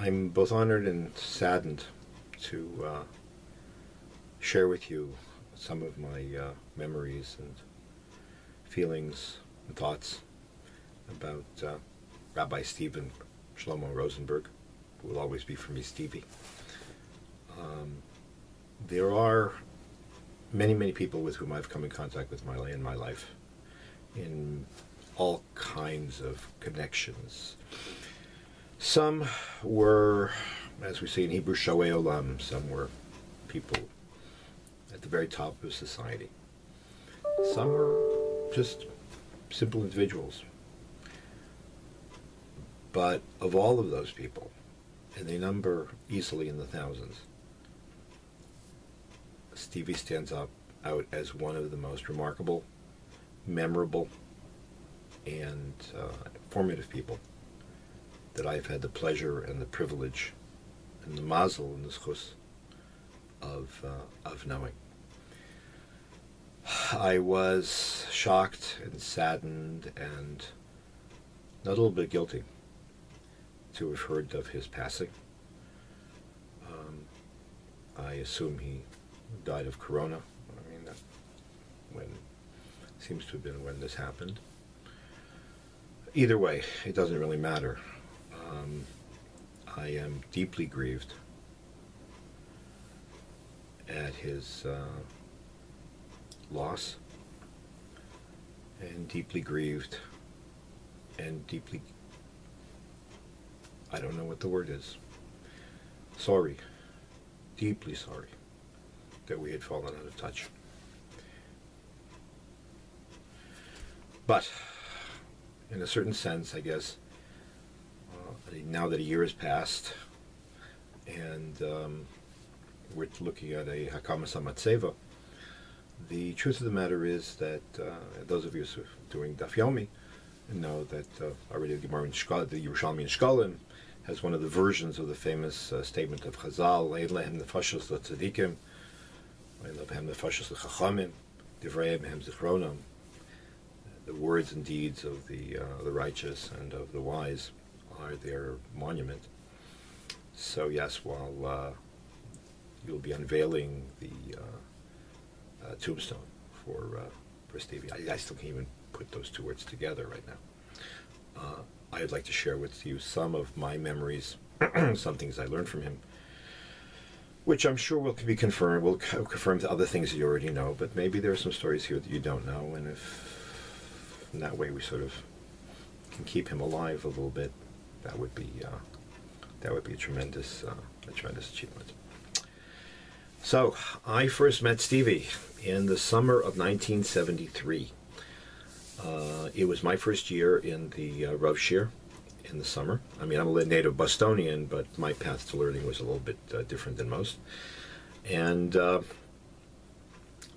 I'm both honored and saddened to share with you some of my memories and feelings and thoughts about Rabbi Stephen Shlomo Rosenberg, who will always be for me Stevie. There are many people with whom I've come in contact with in my life, in all kinds of connections. Some were, as we say in Hebrew, shoei olam. Some were people at the very top of society. Some were just simple individuals. But of all of those people, and they number easily in the thousands, Stevie stands out as one of the most remarkable, memorable, and formative people that I've had the pleasure and the privilege and the mazel and the zchus of knowing. I was shocked and saddened and not a little bit guilty to have heard of his passing. I assume he died of corona. I mean, that seems to have been when this happened. Either way, it doesn't really matter. I am deeply grieved at his loss, and deeply grieved and deeply, I don't know what the word is, sorry, deeply sorry that we had fallen out of touch. But in a certain sense, I guess, now that a year has passed and we're looking at a Hakama Samatseva, the truth of the matter is that those of you who are doing Daf Yomi know that already the Gemara in Shkal, the Yerushalmi in Shkalim, has one of the versions of the famous statement of Chazal, Ein lehem nefashos l'tzadikim, Ein lehem nefashos l'chachamim, Divrei mehem zichronam. The words and deeds of the righteous and of the wise are their monument. So yes, while you'll be unveiling the tombstone for Stevie, I still can't even put those two words together right now. I'd like to share with you some of my memories, some things I learned from him, which I'm sure will confirm the other things that you already know, but maybe there are some stories here that you don't know, and if in that way we sort of can keep him alive a little bit, that would be a tremendous achievement. So I first met Stevie in the summer of 1973. It was my first year in the Rav Shir in the summer. I mean, I'm a native Bostonian, but my path to learning was a little bit different than most. And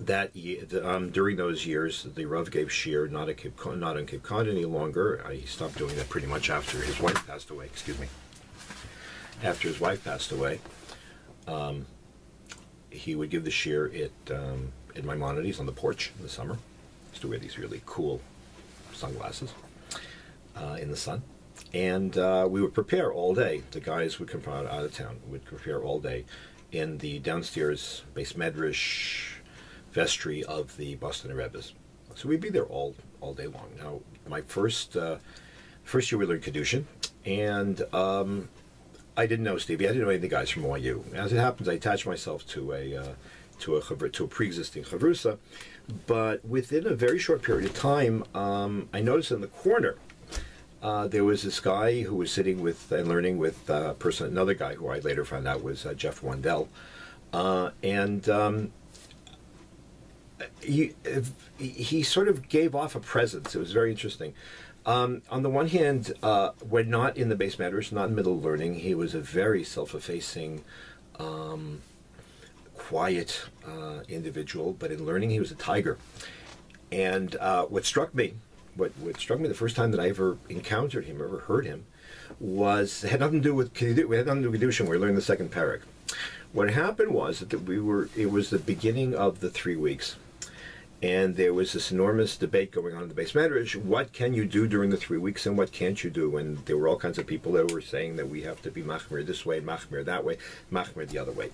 that year, during those years, the Rav gave Shir not on Cape Cod any longer. He stopped doing that pretty much after his wife passed away. After his wife passed away, he would give the Shir at Maimonides on the porch in the summer. He used to wear these really cool sunglasses in the sun. And we would prepare all day. The guys would come out of town, would prepare all day in the downstairs base medrash vestry of the Boston Rebbes. So we'd be there all day long. Now, my first year we learned Kedushin, and I didn't know Stevie. I didn't know any of the guys from YU. As it happens, I attached myself to a pre-existing chavrusa, but within a very short period of time, I noticed in the corner there was this guy who was sitting with and learning with another guy who I later found out was Jeff Wandel, and he sort of gave off a presence. It was very interesting. On the one hand, we're not in the base medrash, not in middle learning. He was a very self-effacing, quiet individual, but in learning he was a tiger. And what struck me the first time that I ever encountered him, ever heard him, was it had nothing to do with Kedushin. We were learning the second parak. What happened was that it was the beginning of the 3 weeks, And there was this enormous debate going on in the base medrash. What can you do during the 3 weeks and what can't you do? And there were all kinds of people that were saying that we have to be machmir this way, machmir that way, machmir the other way.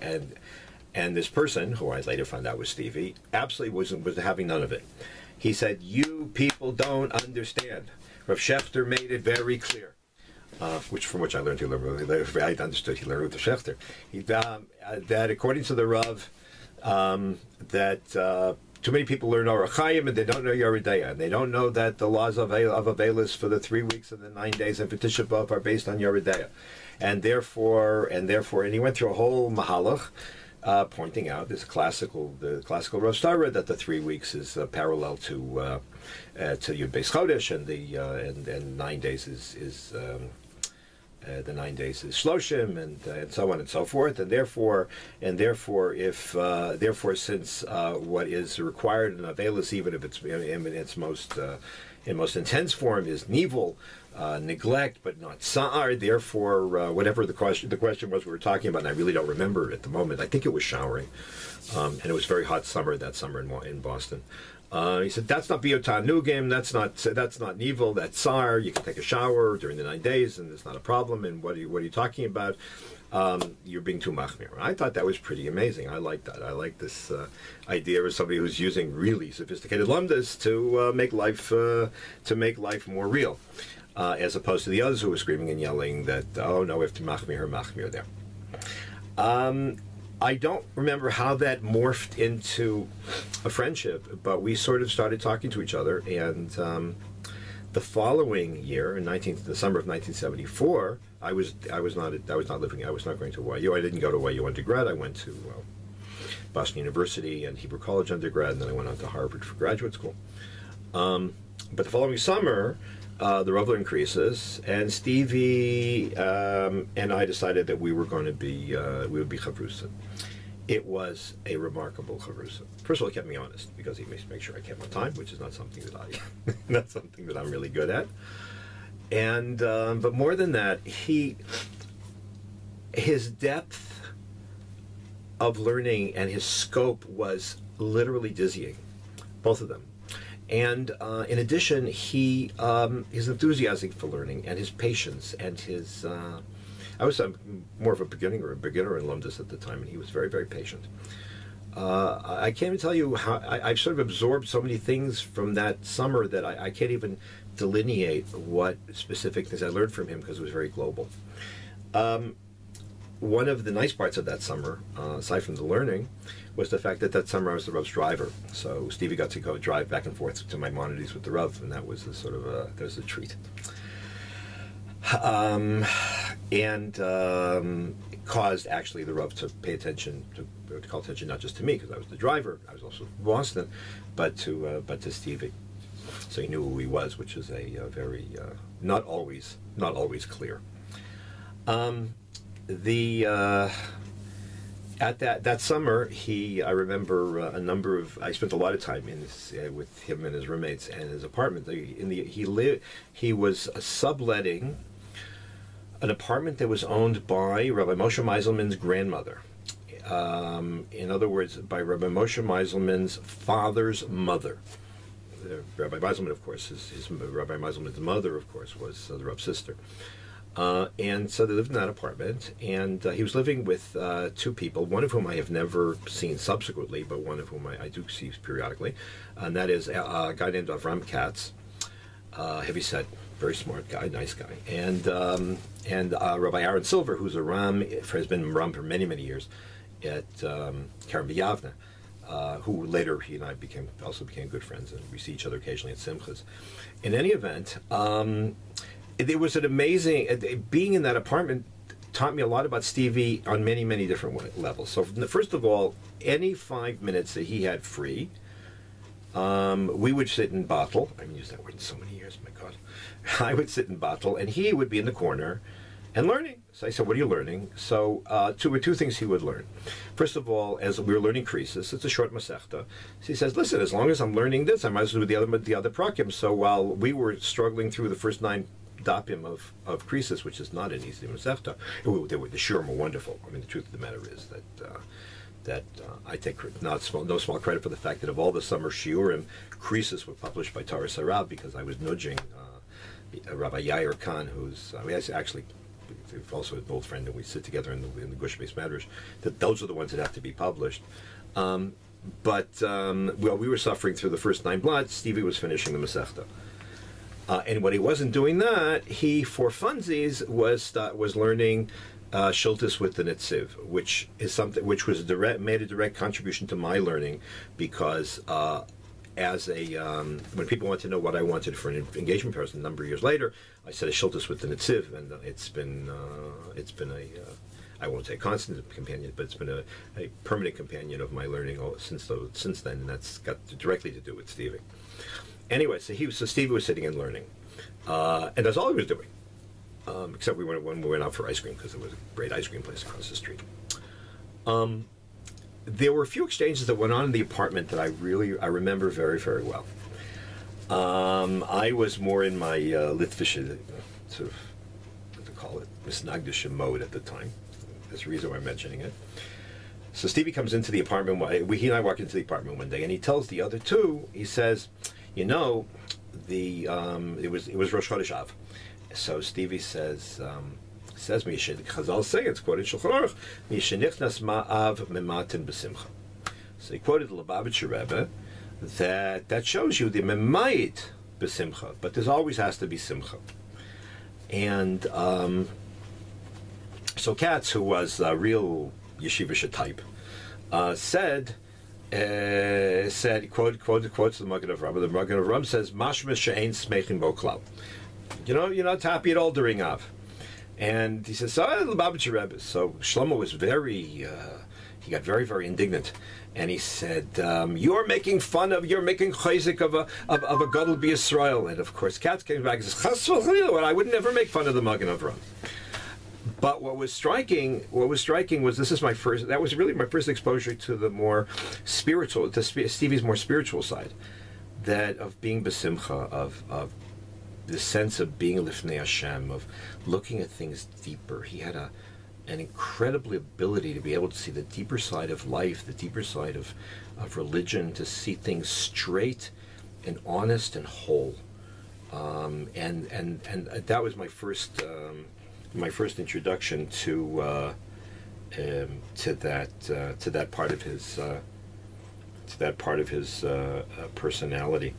And this person, who I later found out was Stevie, absolutely was having none of it. He said, "You people don't understand. Rav Schechter made it very clear." From which I learned to learn. I understood he learned with the Schechter. That according to the Rav, too many people learn Orach Chaim and they don't know Yeridea, and they don't know that the laws of Avelis for the 3 weeks and the 9 days and for Tisha B'Av are based on Yeridea, and therefore, and he went through a whole mahalach. Pointing out the classical Rosh Hashanah that the 3 weeks is parallel to Yud Beis Chodesh, and 9 days is the 9 days is Shloshim, and so on and so forth, and therefore since what is required in Avelis, even if it's in its most intense form, is Nivel, neglect, but not Sa'ar. Therefore, whatever the question was we were talking about, and I really don't remember at the moment. I think it was showering, and it was very hot summer that summer in Boston. He said, "That's not Biotanugim. That's not Nivel. That's Sa'ar. You can take a shower during the 9 days, and it's not a problem. And what are you talking about? You're being too machmir." I thought that was pretty amazing. I like that. I like this idea of somebody who's using really sophisticated lumdas to make life more real. As opposed to the others who were screaming and yelling that, "Oh no, we have to machmir there." I don't remember how that morphed into a friendship, but we sort of started talking to each other, and the following year, in the summer of 1974, I was not going to YU. I didn't go to YU undergrad. I went to Boston University and Hebrew College undergrad, and then I went on to Harvard for graduate school. But the following summer, the Rav increases, and Stevie and I decided that we would be chavrusa. It was a remarkable chavrusa. First of all, it kept me honest because he makes make sure I kept my time, which is not something that I'm really good at. And but more than that, his depth of learning and his scope was literally dizzying, both of them. And in addition, his enthusiasm for learning and his patience and his I was more of a beginner in Lumdus at the time, and he was very, very patient. I can't even tell you how I've sort of absorbed so many things from that summer that I can't even delineate what specific things I learned from him because it was very global. One of the nice parts of that summer, aside from the learning, was the fact that summer I was the Rav's driver. So Stevie got to go drive back and forth to Maimonides with the Rav, and that was that was a treat. And it caused actually the Rav to pay attention, to call attention not just to me because I was the driver, I was also from Boston, but to Stevie. So he knew who he was, which is a very not always clear. At that summer, I remember I spent a lot of time with him and his roommates and his apartment. He was subletting an apartment that was owned by Rabbi Moshe Meiselman's grandmother. In other words, by Rabbi Moshe Meiselman's father's mother. Rabbi Meiselman, of course, Rabbi Meiselman's mother, of course, was the Rav's sister. And so they lived in that apartment, and he was living with two people, one of whom I have never seen subsequently, but one of whom I do see periodically, and that is a guy named Avram Katz, heavyset, very smart guy, nice guy, and Rabbi Aaron Silver, who's a Ram, has been Ram for many, many years at Karen B'Yavne, who later he and I became good friends, and we see each other occasionally at Simchas. In any event, it was an amazing, being in that apartment taught me a lot about Stevie on many, many different levels. So first of all, any 5 minutes that he had free, we would sit in Batel. I haven't used that word in so many years, my God. I would sit in Batel, and he would be in the corner and learning. So I said, "What are you learning?" So two things he would learn. First of all, as we were learning Krisis, it's a short Masechta. So he says, "Listen, as long as I'm learning this, I might as well do the other prakim." So while we were struggling through the first 9 dapim of Krisis, which is not an easy Masechta, the shiurim were wonderful. I mean, the truth of the matter is that I take no small credit for the fact that of all the summer shiurim, creases were published by Torah Sarab, because I was nudging Rabbi Yair Khan, who's actually also an old friend, and we sit together in the Gush Base Matters, that those are the ones that have to be published. Well, we were suffering through the first 9 blots. Stevie was finishing the Masechta. And when he wasn't doing that, he, for funsies, was learning Shultis with the Netziv, which is something which was made a direct contribution to my learning, because when people want to know what I wanted for an engagement person a number of years later, I said a Shultis with the Netziv, and it's been a I won't say constant companion, but it's been a permanent companion of my learning since then, and that's got directly to do with Stevie. Anyway, so Stevie was sitting and learning, and that's all he was doing, except when we went out for ice cream, because there was a great ice cream place across the street. There were a few exchanges that went on in the apartment that I remember very, very well. I was more in my Litvish, sort of, what to call it, Misnagdish mode at the time. That's the reason why I'm mentioning it. So Stevie comes into the apartment. He and I walk into the apartment one day, and he tells the other two. He says, "You know, it was Rosh Chodesh Av." So Stevie says Chazal say, it's quoted Shulchan Aruch, "Mishenichnas ma'av mematin b'simcha." So he quoted the Lubavitcher Rebbe that shows you the memayit b'simcha, but there always has to be simcha. And so Katz, who was a real yeshivish type, said, quotes the Magen Avraham. The Magen Avraham says, "Mashma she'ein smechin bo klal." You're not happy at all during Av. And he says, so Shlomo was he got very, very indignant. And he said, you're making chayzik of a Gadol B'Yisrael. And of course, Katz came back and says, Chas v'chayil, I would never make fun of the Magen Avraham. But what was striking was that was really my first exposure to the more spiritual, to Stevie's more spiritual side, that of being besimcha, of the sense of being lifnei Hashem, of looking at things deeper. He had an incredible ability to be able to see the deeper side of life, the deeper side of religion, to see things straight and honest and whole. And that was my first introduction to that part of his personality.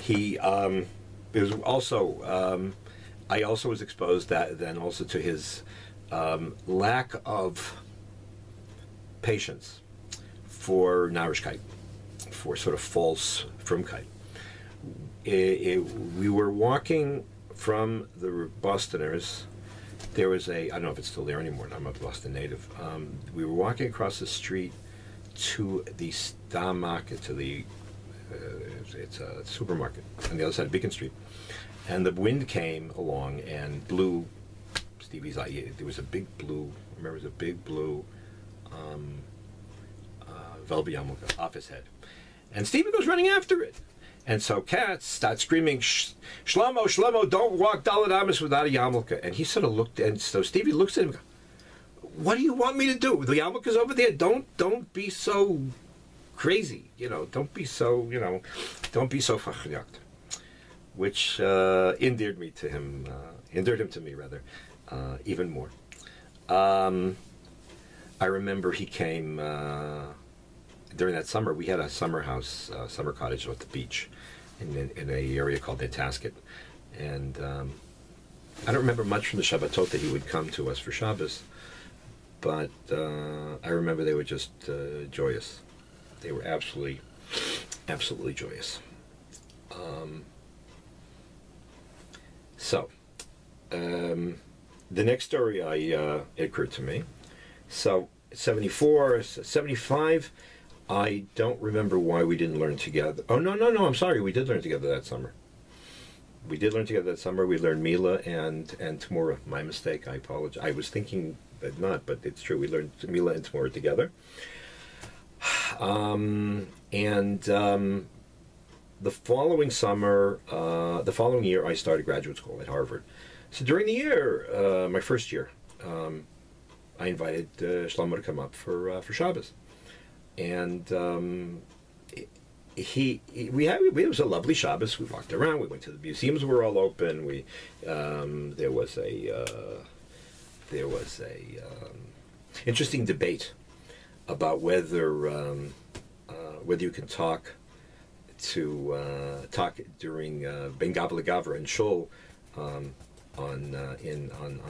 It was also I also was exposed then also to his lack of patience for narishkeit, for sort of false frumkeit. We were walking from the Bostoners. There was I don't know if it's still there anymore. I'm a Boston native. We were walking across the street to the Star Market, to the it's a supermarket on the other side of Beacon Street, and the wind came along and blew Stevie's eye. There was a big blue. Remember, it was a big blue velvet yarmulke off his head, and Stevie goes running after it. And so Katz starts screaming, Shlomo, don't walk Dalet Amos without a yarmulke. And he sort of looked, and so Stevie looks at him and goes, what do you want me to do? The yarmulke's over there. Don't be so crazy. Don't be so fachnyacht. Which endeared him to me, rather, even more. I remember he came, during that summer, we had a summer house, summer cottage at the beach in an area called Nantasket. And I don't remember much from the Shabbatot that he would come to us for Shabbos, but I remember they were just joyous. They were absolutely, absolutely joyous. The next story it occurred to me. So, 74, 75, I don't remember why we didn't learn together. Oh, no, I'm sorry. We did learn together that summer. We learned Mila and Tamura. My mistake. I apologize. I was thinking that not, but it's true. We learned Mila and Tamura together. The following year, I started graduate school at Harvard. So during the year, my first year, I invited Shlomo to come up for Shabbos, and it was a lovely Shabbos. We walked around. We went to the museums. Were all open. There was a interesting debate about whether you can talk during Ben Gavla Gavra and Shul on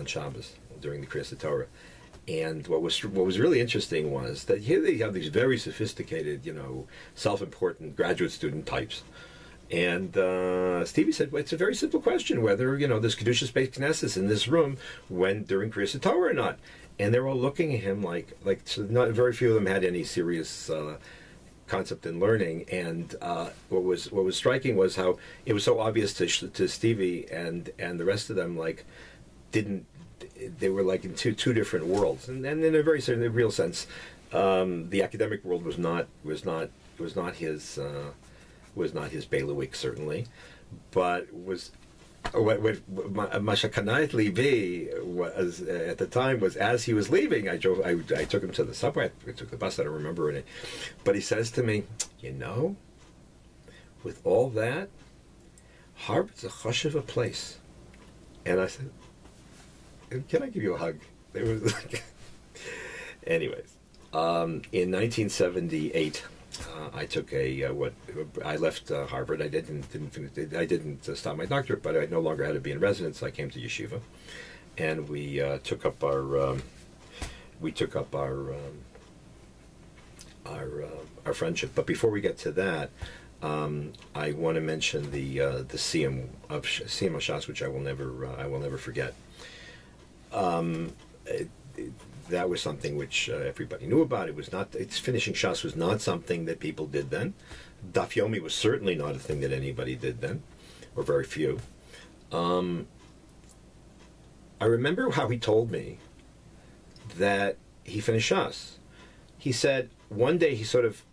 Shabbos during the Kriyas Torah. And what was really interesting was that here they have these very sophisticated, self-important graduate student types. And Stevie said, well, it's a very simple question whether, this Kedushas Beit Knesset in this room went during Kriyas Torah or not. And they were all looking at him like so not very few of them had any serious concept in learning. And what was striking was how it was so obvious to Stevie and the rest of them didn't. They were in two different worlds, and in a very certain real sense, the academic world was not his bailiwick, certainly, but was what Mashakanait Levi was at the time was, as he was leaving, I took him to the subway. I took the bus. I don't remember it, but he says to me, with all that, Harvard's a hush of a place, and I said, can I give you a hug? It was anyways. In 1978, I took I left Harvard. I didn't stop my doctorate, but I no longer had to be in residence. So I came to yeshiva, and we took up our friendship. But before we get to that, I want to mention the Siyum of Shas, which I will never forget. That was something which everybody knew about. Finishing Shas was not something that people did then. Daf Yomi was certainly not a thing that anybody did then, or very few. I remember how he told me that he finished Shas. He said one day he sort of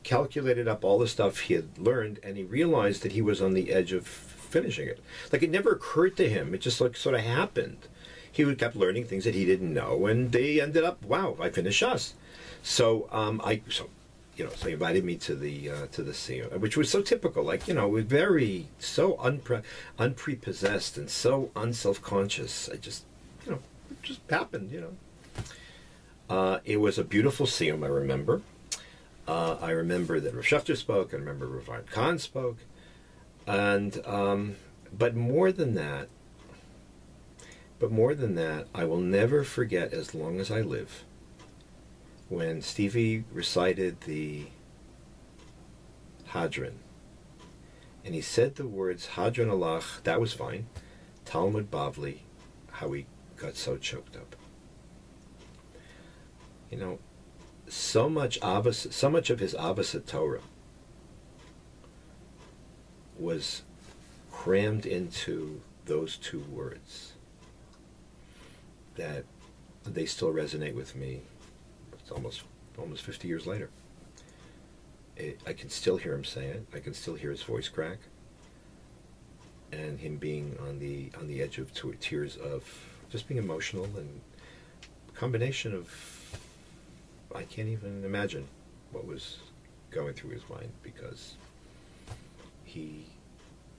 calculated up all the stuff he had learned, and he realized that he was on the edge of finishing it. It never occurred to him. It just sort of happened. He kept learning things that he didn't know, and they ended up, wow, I finished Shas. So he invited me to the Siyum, which was so typical, so unprepossessed and so unself-conscious. It just happened, It was a beautiful Siyum, I remember. I remember that Rav Schechter spoke. I remember Rav Khan spoke, and but more than that, I will never forget as long as I live when Stevie recited the Hadron, and he said the words Hadron Alach. That was fine. Talmud Bavli, how he got so choked up. So much of his Avos Torah was crammed into those two words that they still resonate with me. It's almost 50 years later. I can still hear him say it. I can still hear his voice crack, and him being on the edge of tears of just being emotional, and a combination of, I can't even imagine what was going through his mind, because he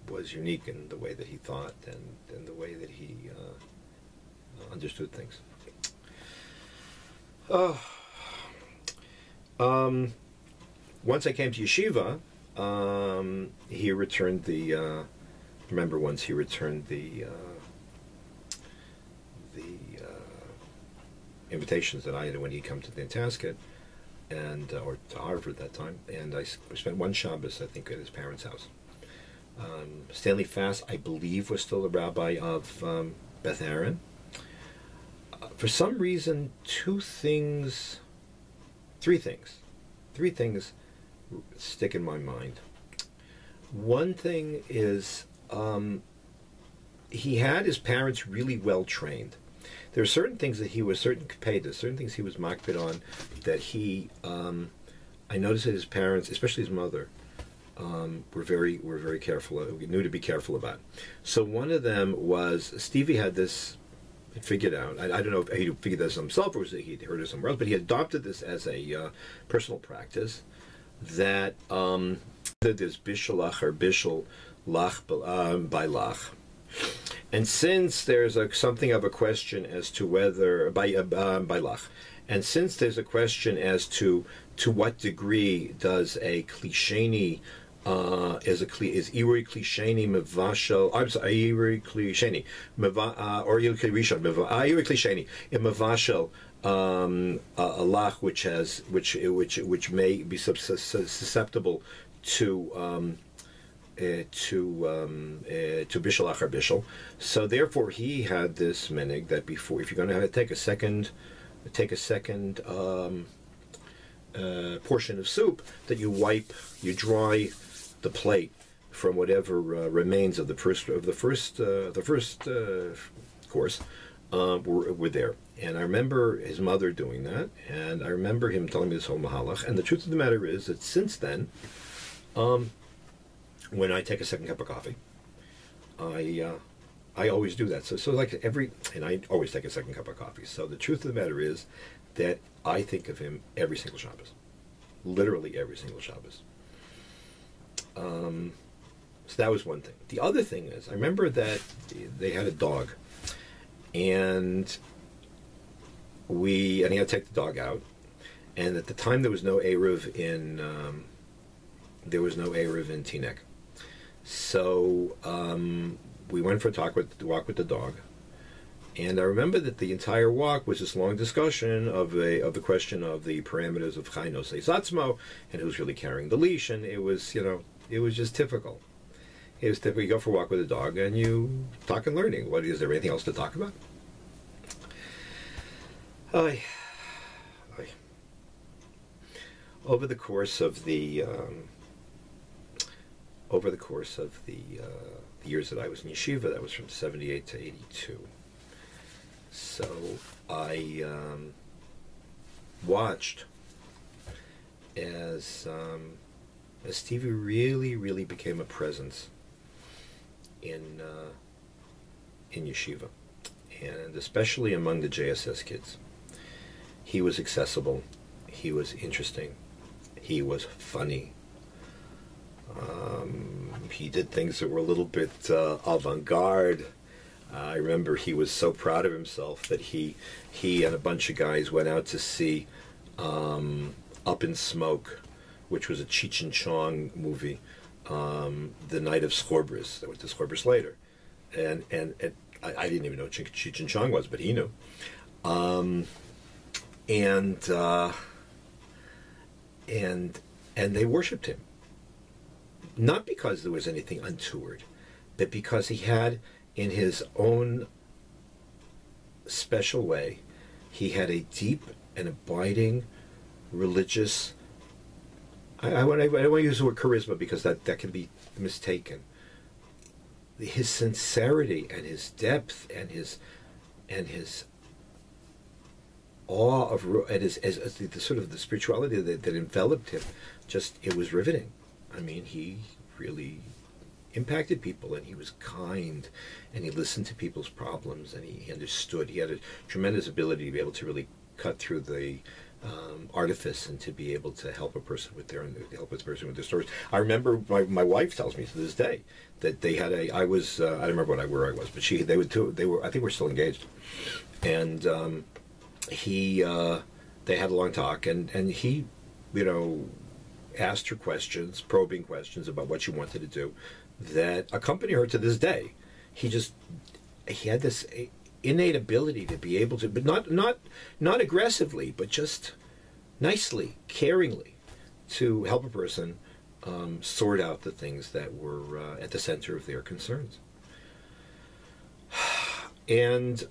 was unique in the way that he thought and the way that he understood things. Once I came to yeshiva, he returned the. Remember, once he returned the invitations that I had when he come to the Nantasket, and or to Harvard at that time, and I spent one Shabbos, I think, at his parents' house. Stanley Fass, I believe, was still the rabbi of Beth Aaron. For some reason, three things stick in my mind. One thing is, he had his parents really well trained. There are certain things that he was certain things he was makpid on, that he, I noticed that his parents, especially his mother, were very careful, knew to be careful about. So one of them was, Stevie had this had figured out. I don't know if he figured this himself or was it he'd heard it somewhere else, but he adopted this as a personal practice that there's bishalach or bishal lach by lach. And since there's something of a question as to whether by lach, and since there's a question as to what degree does a klisheni is irui klisheni mevashel? I'm sorry, irui klisheni or irui klisheni mevashel a lach which may be susceptible to bishul achar bishul. So therefore, he had this minig that before, if you're going to take a second portion of soup, that you dry the plate from whatever remains of the first course were there. And I remember his mother doing that, and I remember him telling me this whole mahalach. And the truth of the matter is that since then, when I take a second cup of coffee, I always do that. So like and I always take a second cup of coffee. So the truth of the matter is that I think of him every single Shabbos, literally every single Shabbos. So that was one thing. The other thing is, I remember that they had a dog, and he had to take the dog out, and at the time there was no Eruv in Teaneck. So we went for a walk with the dog, and I remember that the entire walk was this long discussion of the question of the parameters of Chai Nosei Satzmo and who's really carrying the leash, and it was just typical. It was typical. You go for a walk with a dog and you talk and learning. Is there anything else to talk about? Over the course of the years that I was in yeshiva, that was from 78 to 82. So I watched as Stevie really became a presence in yeshiva, and especially among the JSS kids. He was accessible. He was interesting. He was funny. He did things that were a little bit avant-garde. I remember he was so proud of himself that he and a bunch of guys went out to see Up in Smoke, which was a Cheech and Chong movie, the night of Scorbris. That went to Scorbris later. And I didn't even know what Cheech and Chong was, but he knew. And they worshipped him. Not because there was anything untoward, but because he had, in his own special way, he had a deep and abiding religious, I don't want to use the word charisma because that can be mistaken. His sincerity and his depth and his awe of, and his the sort of the spirituality that enveloped him, it was riveting. I mean, he really impacted people, and he was kind, and he listened to people's problems, and he understood. He had a tremendous ability to be able to really cut through the artifice and to be able to help a person with their stories. I remember my wife tells me to this day that they had I don't remember where I was, but they were I think we're still engaged, and they had a long talk, and he, asked her questions, probing questions about what she wanted to do, that accompany her to this day. He had this innate ability to be able to, but not aggressively, but just nicely, caringly, to help a person sort out the things that were at the center of their concerns. And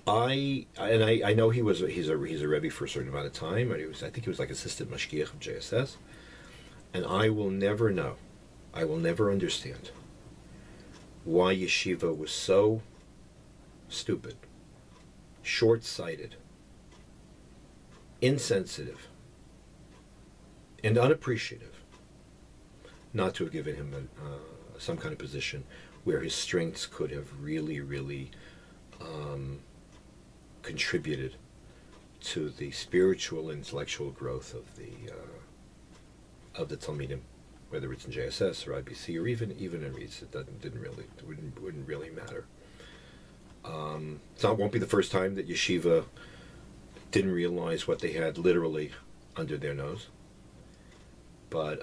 I know he's a Rebbe for a certain amount of time, and I think he was like assistant mashgiach of JSS, and I will never understand why yeshiva was so stupid, short-sighted, insensitive, and unappreciative not to have given him some kind of position where his strengths could have really, really contributed to the spiritual and intellectual growth of the Talmidim, whether it's in JSS or IBC or even in Reeds. It wouldn't really matter. So it won't be the first time that yeshiva didn't realize what they had literally under their nose. But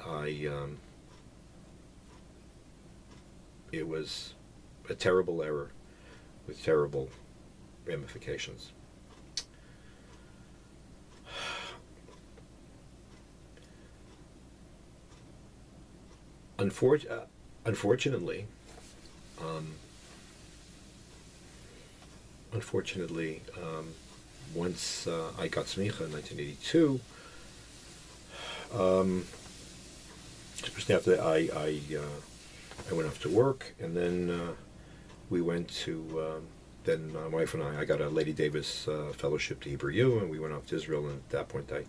it was a terrible error with terrible ramifications. Unfortunately, once I got smicha in 1982, just after that, I went off to work, and then we went to. Then my wife and I got a Lady Davis fellowship to Hebrew U, and we went off to Israel. And at that point, I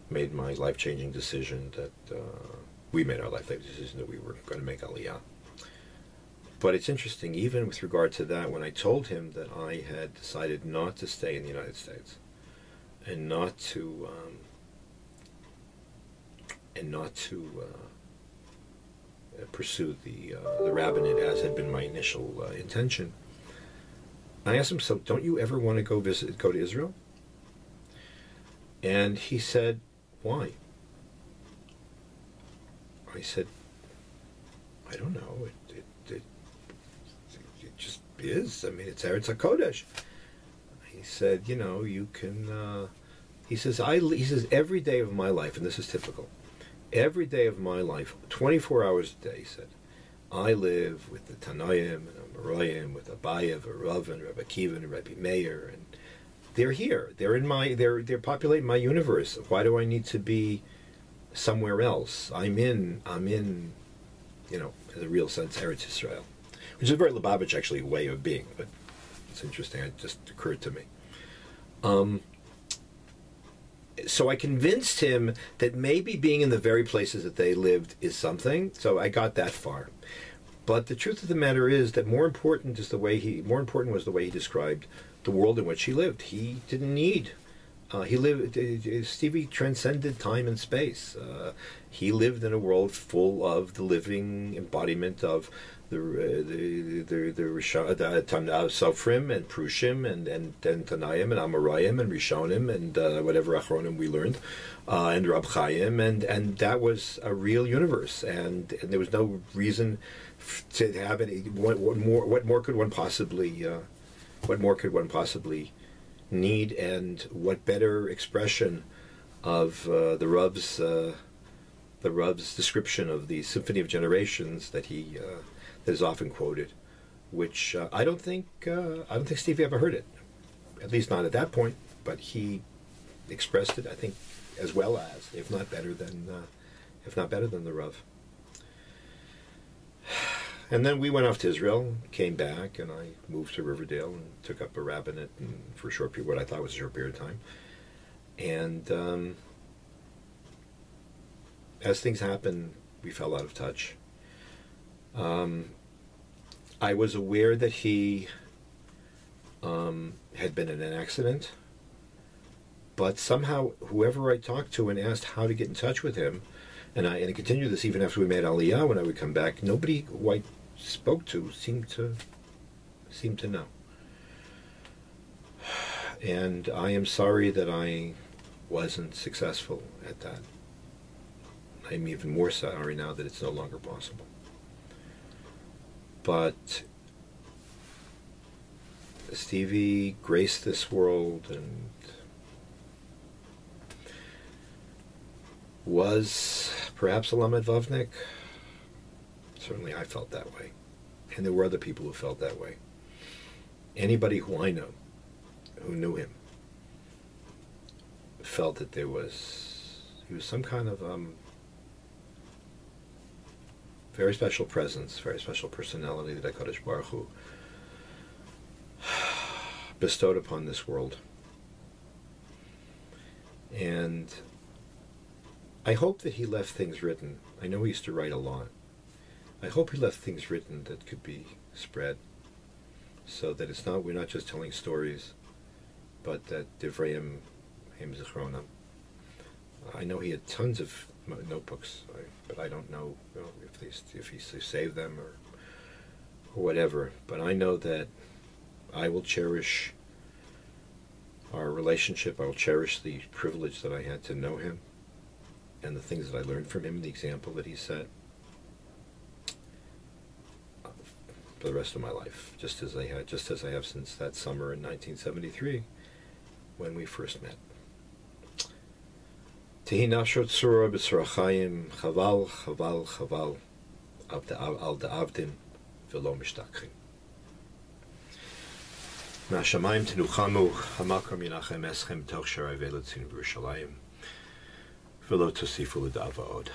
made my life-changing decision that we made our life-changing decision that we were going to make Aliyah. But it's interesting, even with regard to that, when I told him that I had decided not to stay in the United States and not to pursue the rabbinate as had been my initial intention, I asked him, so don't you ever want to go to Israel? And he said, why? I said, I don't know. It just is. I mean, it's Eretz HaKodesh. He said, you can. He says, every day of my life, and this is typical. Every day of my life, 24 hours a day, he said, I live with the Tanoim and Amoraim, with Abayev, Rav, and Rabbi Akiva, and Rabbi Meir, and they're here. They're populating my universe. Why do I need to be somewhere else? I'm in, in a real sense, Eretz Israel, which is a very Lubavitch, actually, way of being, but it's interesting. It just occurred to me. So I convinced him that maybe being in the very places that they lived is something. So I got that far. But the truth of the matter is that more important was the way he described the world in which he lived. He didn't need. Stevie transcended time and space. He lived in a world full of the living embodiment of the Sofrim and Prushim and Tanaim and Amoraim and Rishonim and whatever Achronim we learned, and Rab Chaim, and that was a real universe, and there was no reason to have any. What more could one possibly need, and what better expression of the Rav's description of the Symphony of Generations that is often quoted, which I don't think Stevie ever heard it, at least not at that point. But he expressed it, I think, as well as, if not better than the Rav. And then we went off to Israel, came back, and I moved to Riverdale and took up a rabbinate for a short period, what I thought was a short period of time. And as things happened, we fell out of touch. I was aware that he had been in an accident, but somehow whoever I talked to and asked how to get in touch with him, and I continued this even after we made Aliyah, when I would come back, nobody who I spoke to seemed to know. And I am sorry that I wasn't successful at that. I'm even more sorry now that it's no longer possible. But Stevie graced this world and was perhaps a Lamed Vavnik. Certainly I felt that way. And there were other people who felt that way. Anybody who I know who knew him felt that he was some kind of very special presence, very special personality that HaKadosh Baruch Hu bestowed upon this world. And I hope that he left things written. I know he used to write a lot. I hope he left things written that could be spread, so that we're not just telling stories, but that Divrayim Hem Zichronam. I know he had tons of notebooks, but I don't know, if he saved them or whatever. But I know that I will cherish our relationship. I will cherish the privilege that I had to know him, and the things that I learned from him, and the example that he set, for the rest of my life, just as I have since that summer in 1973 when we first met. Tehi nafshot tzura b'tzorachayim chaval chaval chaval al da'avdim v'lo mishtakrim. Ma'ashamayim tenuchamu hamakom yinachem eschem toch sharai v'eletzinu b'Yerushalayim v'lo tosifu l'dava od.